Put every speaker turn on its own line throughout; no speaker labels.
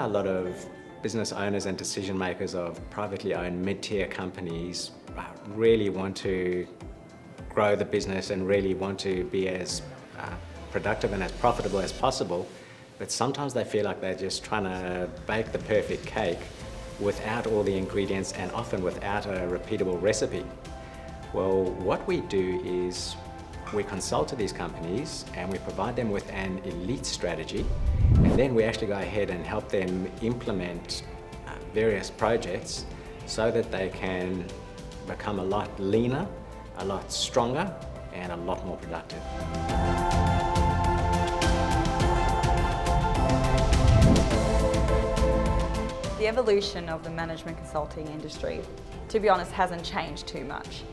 a lot of business owners and decision makers of privately owned mid-tier companies really want to grow the business and really want to be as productive and as profitable as possible, but sometimes they feel like they're just trying to bake the perfect cake without all the ingredients and often without a repeatable recipe. Well, what we do is we consult to these companies and we provide them with an elite strategy, and then we actually go ahead and help them implement various projects so that they can become a lot leaner, a lot stronger, and a lot more productive.
The evolution of the management consulting industry, to be honest, hasn't changed too much.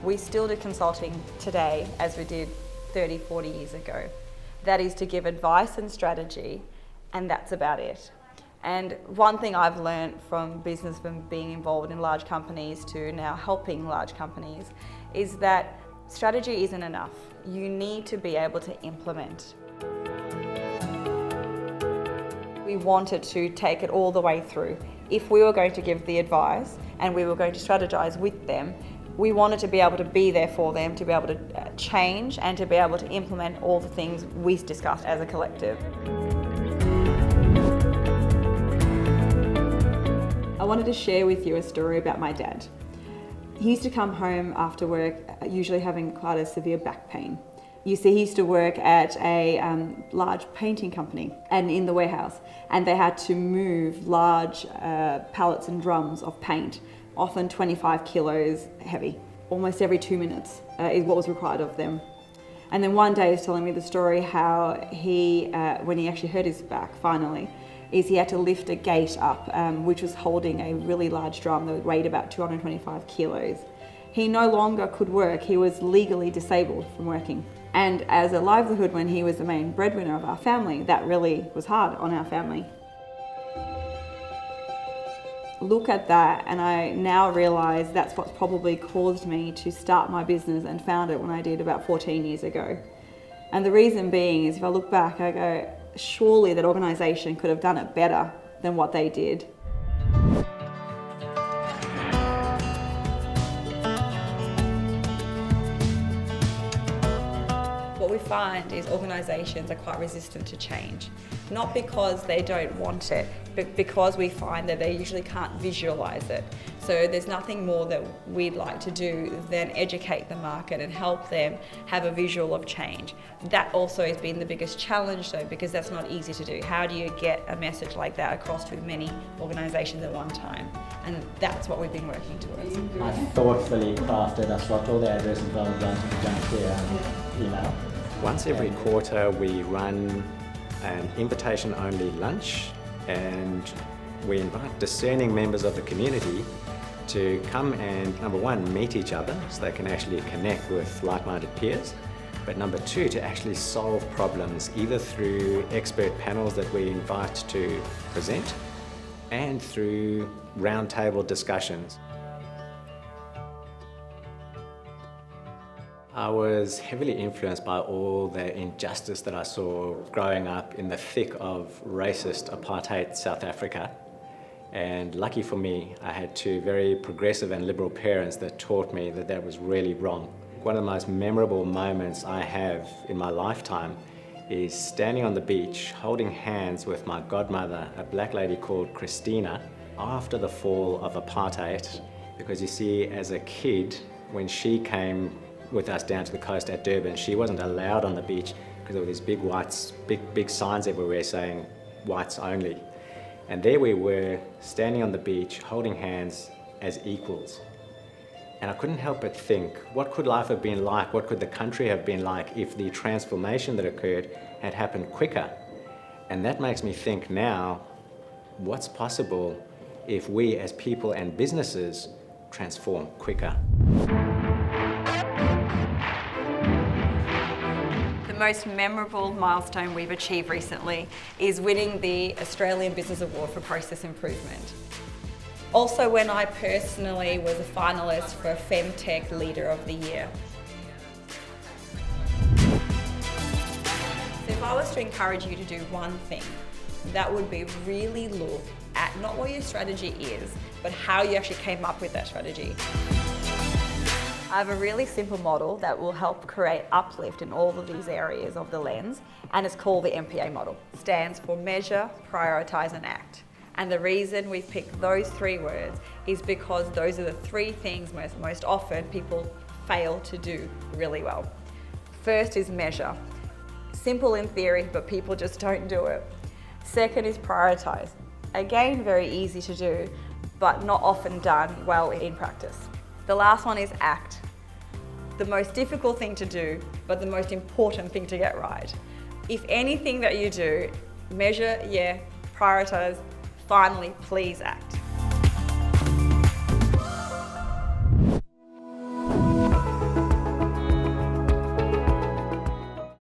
We still do consulting today as we did 30, 40 years ago. That is to give advice and strategy, and that's about it. And one thing I've learned from business, from being involved in large companies to now helping large companies, is that strategy isn't enough. You need to be able to implement. We wanted to take it all the way through. If we were going to give the advice and we were going to strategize with them, we wanted to be able to be there for them, to be able to change and to be able to implement all the things we discussed as a collective.
I wanted to share with you a story about my dad. He used to come home after work, usually having quite a severe back pain. You see, he used to work at a large painting company and in the warehouse, and they had to move large pallets and drums of paint, often 25 kilos heavy. Almost every 2 minutes is what was required of them. And then one day he was telling me the story how he, when he actually hurt his back finally, is he had to lift a gate up which was holding a really large drum that weighed about 225 kilos. He no longer could work, he was legally disabled from working. And as a livelihood, when he was the main breadwinner of our family, that really was hard on our family. Look at that, and I now realise that's what's probably caused me to start my business and found it when I did about 14 years ago. And the reason being is, if I look back, I go, surely that organisation could have done it better than what they did.
What we find is organisations are quite resistant to change, not because they don't want it, but because we find that they usually can't visualise it. So there's nothing more that we'd like to do than educate the market and help them have a visual of change. That also has been the biggest challenge though, because that's not easy to do. How do you get a message like that across to many organisations at one time? And that's what we've been working towards.
I thoughtfully crafted, I swapped all the address and phone down to the Junkeer email.
Once every quarter we run an invitation-only lunch, and we invite discerning members of the community to come and, number one, meet each other so they can actually connect with like-minded peers, but number two, to actually solve problems either through expert panels that we invite to present and through roundtable discussions. I was heavily influenced by all the injustice that I saw growing up in the thick of racist apartheid South Africa. And lucky for me, I had two very progressive and liberal parents that taught me that that was really wrong. One of the most memorable moments I have in my lifetime is standing on the beach, holding hands with my godmother, a black lady called Christina, after the fall of apartheid. Because you see, as a kid, when she came with us down to the coast at Durban, she wasn't allowed on the beach because there were these big signs everywhere saying whites only. And there we were, standing on the beach, holding hands as equals. And I couldn't help but think, what could life have been like? What could the country have been like if the transformation that occurred had happened quicker? And that makes me think now, what's possible if we as people and businesses transform quicker?
The most memorable milestone we've achieved recently is winning the Australian Business Award for Process Improvement. Also, when I personally was a finalist for Femtech Leader of the Year. So if I was to encourage you to do one thing, that would be really look at not what your strategy is, but how you actually came up with that strategy. I have a really simple model that will help create uplift in all of these areas of the lens, and it's called the MPA model. It stands for measure, prioritize and act. And the reason we've picked those 3 words is because those are the 3 things most often people fail to do really well. First is measure. Simple in theory, but people just don't do it. Second is prioritize. Again, very easy to do, but not often done well in practice. The last one is act. The most difficult thing to do, but the most important thing to get right. If anything that you do, measure, yeah, prioritize, finally, please act.